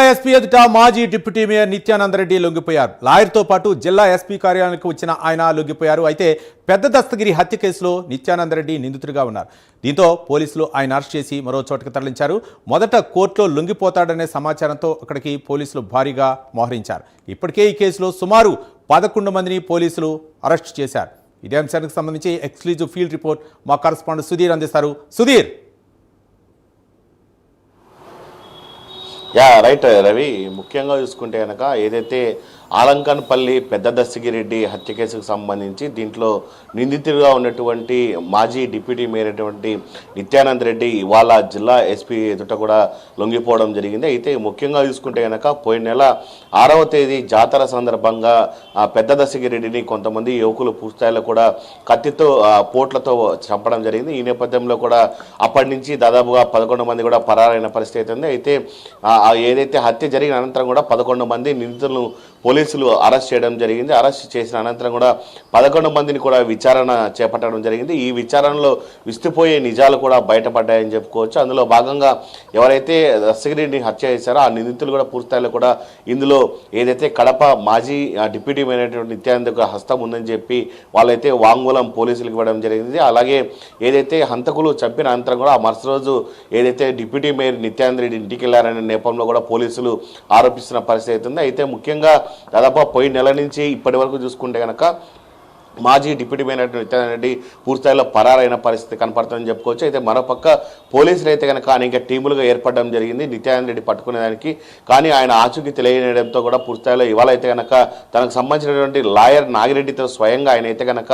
SP ఎదుట మాజీ deputy mayor Nityananda Reddy లొంగిపోయారు. లాయర్తో పాటు జిల్లా ఎస్పీ కార్యాలయానికి వచ్చిన ఆయన లొంగిపోయారు. అయితే పెద్ద దస్తగిరి హత్య కేసులో నిత్యానందరెడ్డి నిందితుడిగా ఉన్నారు. దీంతో పోలీసులు ఆయన అరెస్ట్ చేసి మరో చోటుకు తరలించారు. మొదట కోర్టులో లొంగిపోతాడనే సమాచారంతో అక్కడికి పోలీసులు భారీగా మోహరించారు. ఇప్పటికే ఈ కేసులో సుమారు 11 మందిని పోలీసులు అరెస్ట్ చేశారు. ఇదే అంశానికి సంబంధించి ఎక్స్క్లూజివ్ ఫీల్డ్ రిపోర్ట్ మా కరెస్పాండెంట్ సుధీర్ అందిస్తారు. సుధీర్. రైట్ రవి, ముఖ్యంగా చూసుకుంటే కనుక ఏదైతే ఆలంకన్పల్లి పెద్ద దస్తగిరెడ్డి హత్య కేసుకు సంబంధించి దీంట్లో నిందితుడిగా ఉన్నటువంటి మాజీ డిప్యూటీ మేయర్ అయినటువంటి నిత్యానంద రెడ్డి ఇవాళ జిల్లా ఎస్పీ ఎదుట కూడా లొంగిపోవడం జరిగింది. అయితే ముఖ్యంగా చూసుకుంటే కనుక పోయిన నెల 6వ తేదీ జాతర సందర్భంగా పెద్ద దస్తగిరెడ్డిని కొంతమంది యువకులు పూర్తిస్థాయిలో కూడా కత్తితో పోట్లతో చంపడం జరిగింది. ఈ నేపథ్యంలో కూడా అప్పటి నుంచి దాదాపుగా 11 మంది కూడా పరారైన పరిస్థితి ఉంది. అయితే ఏదైతే హత్య జరిగిన అనంతరం కూడా 11 మంది నిందితులను పోలీసులు అరెస్ట్ చేయడం జరిగింది. అరెస్ట్ చేసిన అనంతరం కూడా 11 మందిని కూడా విచారణ చేపట్టడం జరిగింది. ఈ విచారణలో విస్తుపోయే నిజాలు కూడా బయటపడ్డాయని చెప్పుకోవచ్చు. అందులో భాగంగా ఎవరైతే దస్తగిరిని హత్య చేశారో ఆ నిందితులు కూడా పూర్తిస్థాయిలో కూడా ఇందులో ఏదైతే కడప మాజీ డిప్యూటీ మేయర్ అయినటువంటి నిత్యానందకు హస్తం ఉందని చెప్పి వాళ్ళైతే వాంగ్మూలం పోలీసులకు ఇవ్వడం జరిగింది. అలాగే ఏదైతే హంతకులు చంపిన అనంతరం కూడా ఆ మరుసటి రోజు ఏదైతే డిప్యూటీ మేయర్ నిత్యానంద రెడ్డి ఇంటికి వెళ్లారనే నేపథ్యంలో కూడా పోలీసులు ఆరోపిస్తున్న పరిస్థితి ఉంది. అయితే ముఖ్యంగా దాదాపు పోయిన నెల నుంచి ఇప్పటి వరకు చూసుకుంటే కనుక మాజీ డిప్యూటీ మేయర్ నిత్యానంద రెడ్డి పూర్తిస్థాయిలో పరారైన పరిస్థితి కనపడుతుందని చెప్పుకోవచ్చు. అయితే మరోపక్క పోలీసులు అయితే కనుక అనేక టీములుగా ఏర్పడడం జరిగింది నిత్యానంద రెడ్డి పట్టుకునేదానికి. కానీ ఆయన ఆచూకీ తెలియడంతో కూడా పూర్తిస్థాయిలో ఇవాళ అయితే కనుక తనకు సంబంధించినటువంటి లాయర్ నాగిరెడ్డితో స్వయంగా ఆయన అయితే కనుక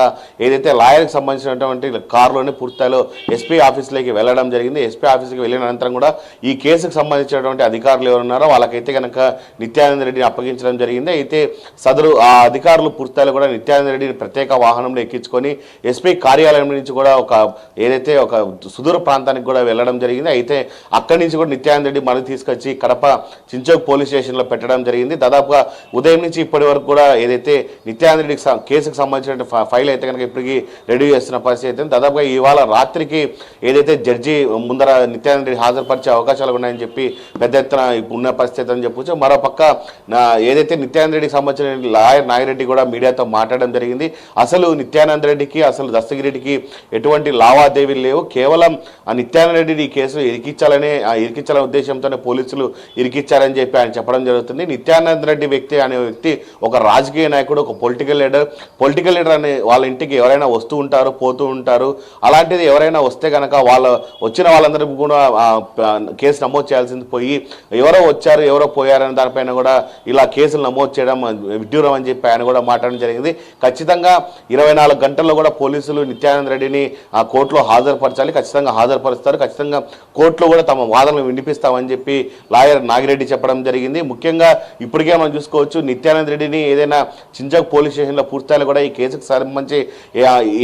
ఏదైతే లాయర్కి సంబంధించినటువంటి కారులోనే పూర్తిస్థాయిలో ఎస్పీ ఆఫీసులోకి వెళ్ళడం జరిగింది. ఎస్పీ ఆఫీస్కి వెళ్ళిన అనంతరం కూడా ఈ కేసుకు సంబంధించినటువంటి అధికారులు ఎవరున్నారో వాళ్ళకైతే కనుక నిత్యానంద రెడ్డిని అప్పగించడం జరిగింది. అయితే సదరు ఆ అధికారులు పూర్తిస్థాయిలో కూడా నిత్యానంద రెడ్డిని ప్రత్యేక వాహనంలో ఎక్కించుకొని ఎస్పీ కార్యాలయం నుంచి కూడా ఏదైతే ఒక సుదూర ప్రాంతానికి కూడా వెళ్ళడం జరిగింది. అయితే అక్కడి నుంచి కూడా నిత్యానంద రెడ్డి మళ్ళీ తీసుకొచ్చి కడప చించోక్ పోలీస్ స్టేషన్లో పెట్టడం జరిగింది. దాదాపుగా ఉదయం నుంచి ఇప్పటి వరకు కూడా ఏదైతే నిత్యానంద రెడ్డి కేసుకు సంబంధించిన ఫైల్ అయితే కనుక ఇప్పటికీ రెడీ చేస్తున్న పరిస్థితి అయితే దాదాపుగా ఇవాళ రాత్రికి ఏదైతే జడ్జి ముందర నిత్యానంద రెడ్డి హాజరుపరిచే అవకాశాలు ఉన్నాయని చెప్పి పెద్ద ఎత్తున ఉన్న పరిస్థితి అని చెప్పొచ్చు. మరోపక్క ఏదైతే నిత్యానంద రెడ్డికి సంబంధించిన లాయర్ నాగిరెడ్డి కూడా మీడియాతో మాట్లాడడం జరిగింది. అసలు నిత్యానంద రెడ్డికి అసలు దస్తగిరెడ్డికి ఎటువంటి లావాదేవీలు లేవు. కేవలం ఆ నిత్యానంద రెడ్డిని ఈ కేసులో ఇరికించాలనే ఉద్దేశంతోనే పోలీసులు ఇరికిచ్చారని చెప్పి ఆయన చెప్పడం జరుగుతుంది. నిత్యానంద రెడ్డి వ్యక్తి అనే వ్యక్తి ఒక రాజకీయ నాయకుడు, ఒక పొలిటికల్ లీడర్ అనే వాళ్ళ ఇంటికి ఎవరైనా వస్తూ ఉంటారు, పోతూ ఉంటారు. అలాంటిది ఎవరైనా వస్తే కనుక వచ్చిన వాళ్ళందరికీ కూడా కేసు నమోదు చేయాల్సింది పోయి ఎవరో వచ్చారు ఎవరో పోయారనే దానిపైన కూడా ఇలా కేసులు నమోదు చేయడం విడ్డూరం అని చెప్పి ఆయన కూడా మాట్లాడడం జరిగింది. ఖచ్చితంగా 24 గంటల్లో కూడా పోలీసులు నిత్యానంద రెడ్డిని ఆ కోర్టులో హాజరుపరచాలి, ఖచ్చితంగా హాజరుపరుస్తారు, ఖచ్చితంగా కోర్టులో కూడా తమ వాదనలు వినిపిస్తామని చెప్పి లాయర్ నాగిరెడ్డి చెప్పడం జరిగింది. ముఖ్యంగా ఇప్పటికే మనం చూసుకోవచ్చు నిత్యానంద రెడ్డిని ఏదైనా చించోక్ పోలీస్ స్టేషన్లో పూర్తిస్థాయిలో కూడా ఈ కేసుకు సంబంధించి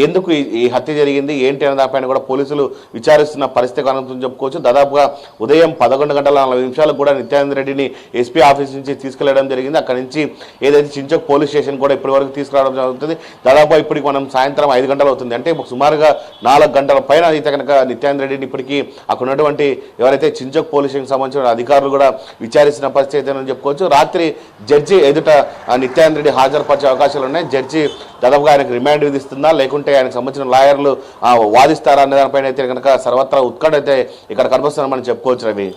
ఎందుకు ఈ హత్య జరిగింది ఏంటి అనే దానిపైన కూడా పోలీసులు విచారిస్తున్న పరిస్థితి కనుక చెప్పుకోవచ్చు. దాదాపుగా ఉదయం 11:40 కూడా నిత్యానంద రెడ్డిని ఎస్పీ ఆఫీస్ నుంచి తీసుకెళ్లడం జరిగింది. అక్కడి నుంచి ఏదైతే చించోక్ పోలీస్ స్టేషన్ కూడా ఇప్పటి వరకు తీసుకురావడం జరుగుతుంది. దాదాపు ఇప్పటికి మనం సాయంత్రం 5 గంటలు అవుతుంది, అంటే సుమారుగా 4 గంటల పైన అయితే కనుక నిత్యానంద రెడ్డిని ఇప్పటికీ అక్కడ ఉన్నటువంటి ఎవరైతే చించోక్ పోలీస్ స్టేషన్కి సంబంధించిన అధికారులు కూడా విచారిస్తున్న పరిస్థితి అని చెప్పుకోవచ్చు. రాత్రి జడ్జి ఎదుట నిత్యానంద రెడ్డి హాజరుపరిచే అవకాశాలు ఉన్నాయి. జడ్జి దాదాపుగా ఆయనకు రిమాండ్ విధిస్తుందా లేకుంటే ఆయనకు సంబంధించిన లాయర్లు వాదిస్తారా అనే దానిపైన అయితే కనుక సర్వత్రా ఉత్కంఠ అయితే ఇక్కడ కనిపిస్తుందని మనం చెప్పుకోవచ్చు. రవి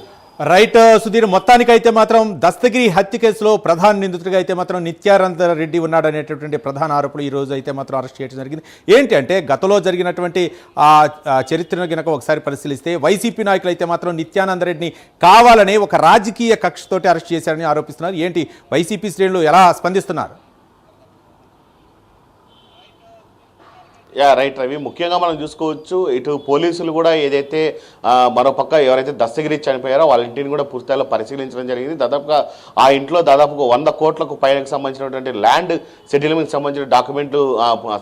రైట్ సుధీర్, మొత్తానికైతే మాత్రం దస్తగిరి హత్య కేసులో ప్రధాన నిందితుడిగా అయితే మాత్రం నిత్యానంద రెడ్డి ఉన్నాడనేటటువంటి ప్రధాన ఆరోపణలు ఈ రోజు అయితే మాత్రం అరెస్ట్ చేయడం జరిగింది. ఏంటి అంటే గతంలో జరిగినటువంటి చరిత్రను కనుక ఒకసారి పరిశీలిస్తే వైసీపీ నాయకులు అయితే మాత్రం నిత్యానంద రెడ్డిని కావాలని ఒక రాజకీయ కక్షతోటి అరెస్ట్ చేశారని ఆరోపిస్తున్నారు. ఏంటి వైసీపీ శ్రేణులు ఎలా స్పందిస్తున్నారు? రైట్ రవి, ముఖ్యంగా మనం చూసుకోవచ్చు ఇటు పోలీసులు కూడా ఏదైతే మరోపక్క ఎవరైతే దస్తగిరి చనిపోయారో వాళ్ళ ఇంటిని కూడా పూర్తిస్థాయిలో పరిశీలించడం జరిగింది. దాదాపుగా ఆ ఇంట్లో దాదాపుగా 100 కోట్లకు పైనకు సంబంధించినటువంటి ల్యాండ్ సెటిల్మెంట్కి సంబంధించిన డాక్యుమెంట్లు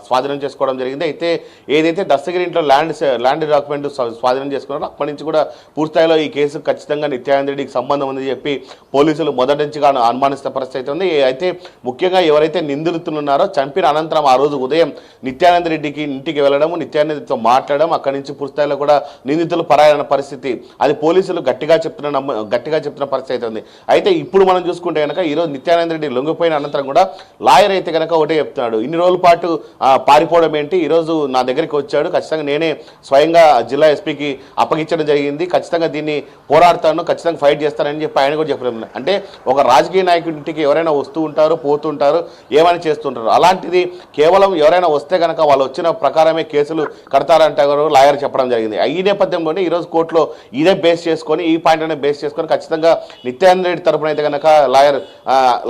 స్వాధీనం చేసుకోవడం జరిగింది. అయితే ఏదైతే దస్తగిరి ఇంట్లో ల్యాండ్ డాక్యుమెంట్ స్వాధీనం చేసుకున్నారో అప్పటి నుంచి కూడా పూర్తిస్థాయిలో ఈ కేసు ఖచ్చితంగా నిత్యానంద రెడ్డికి సంబంధం ఉందని చెప్పి పోలీసులు మొదటి నుంచి అనుమానిస్తున్న పరిస్థితి ఉంది. అయితే ముఖ్యంగా ఎవరైతే నిందితులు ఉన్నారో చంపిన అనంతరం ఆ రోజు ఉదయం నిత్యానంద రెడ్డికి ఇంటికి వెళ్ళడం, నిత్యానందతో మాట్లాడడం, అక్కడి నుంచి పూర్తిస్థాయిలో కూడా నిందితులు పరాయన పరిస్థితి, అది పోలీసులు గట్టిగా చెప్తున్న పరిస్థితి అయితే ఉంది. అయితే ఇప్పుడు మనం చూసుకుంటే కనుక ఈరోజు నిత్యానంద రెడ్డి లొంగిపోయిన అనంతరం కూడా లాయర్ అయితే కనుక ఒకటే చెప్తున్నాడు, ఇన్ని రోజుల పాటు పారిపోవడం ఏంటి, ఈరోజు నా దగ్గరికి వచ్చాడు, ఖచ్చితంగా నేనే స్వయంగా జిల్లా ఎస్పీకి అప్పగించడం జరిగింది, ఖచ్చితంగా దీన్ని పోరాడతాను, ఖచ్చితంగా ఫైట్ చేస్తానని చెప్పి ఆయన కూడా చెప్పడం. అంటే ఒక రాజకీయ నాయకుడి ఇంటికి ఎవరైనా వస్తూ ఉంటారు, పోతుంటారు, ఏమైనా చేస్తుంటారు, అలాంటిది కేవలం ఎవరైనా వస్తే కనుక వాళ్ళు వచ్చిన ప్రకారమే కేసులు కడతారంటే లాయర్ చెప్పడం జరిగింది. ఈ నేపథ్యంలోనే ఈరోజు కోర్టులో ఇదే బేస్ చేసుకొని, ఈ పాయింట్ అనే బేస్ చేసుకొని ఖచ్చితంగా నిత్యానంద రెడ్డి తరపున అయితే కనుక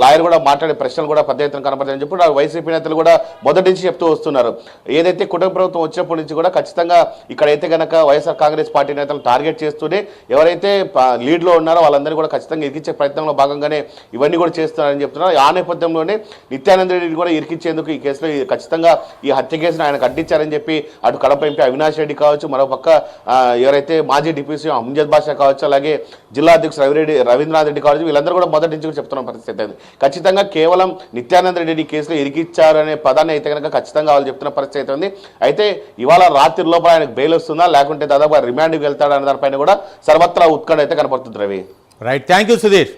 లాయర్ కూడా మాట్లాడే ప్రశ్నలు కూడా పెద్ద ఎత్తున కనపడతాయని చెప్పి వైసీపీ నేతలు కూడా మొదటి నుంచి చెప్తూ వస్తున్నారు. ఏదైతే కుటుంబ ప్రభుత్వం వచ్చినప్పటి నుంచి కూడా ఖచ్చితంగా ఇక్కడైతే కనుక వైఎస్ఆర్ కాంగ్రెస్ పార్టీ నేతలు టార్గెట్ చేస్తూనే ఎవరైతే లీడ్లో ఉన్నారో వాళ్ళందరినీ కూడా ఖచ్చితంగా ఇరికించే ప్రయత్నంలో భాగంగానే ఇవన్నీ కూడా చేస్తున్నారని చెప్తున్నారు. ఆ నేపథ్యంలోనే నిత్యానంద రెడ్డిని కూడా ఇరికించేందుకు ఈ కేసులో ఖచ్చితంగా ఈ హత్య కేసును ఆయనకు అడ్డించారని చెప్పి అటు కడప ఎంపీ అవినాష్ రెడ్డి కావచ్చు, మరోపక్క ఎవరైతే మాజీ డిప్యూటీ అమ్జద్ బాషా కావచ్చు, అలాగే జిల్లా అధ్యక్షుడు రవీంద్రనాథ్ రెడ్డి కావచ్చు, వీళ్ళందరూ కూడా మొదటి నుంచి కూడా చెప్తున్న పరిస్థితి ఉంది. ఖచ్చితంగా కేవలం నిత్యానంద రెడ్డి కేసులో ఇరికిచ్చారనే పదాన్ని అయితే కనుక ఖచ్చితంగా వాళ్ళు చెప్తున్న పరిస్థితి అయితే ఉంది. అయితే ఇవాళ రాత్రి లోపల ఆయనకు బెయిల్ వస్తుందా, లేకుంటే దాదాపు రిమాండ్కి వెళ్తాడా అనే దానిపైన కూడా సర్వత్రా ఉత్కంఠ అయితే కనపడుతుంది. Ravi, right, thank you Sudheer.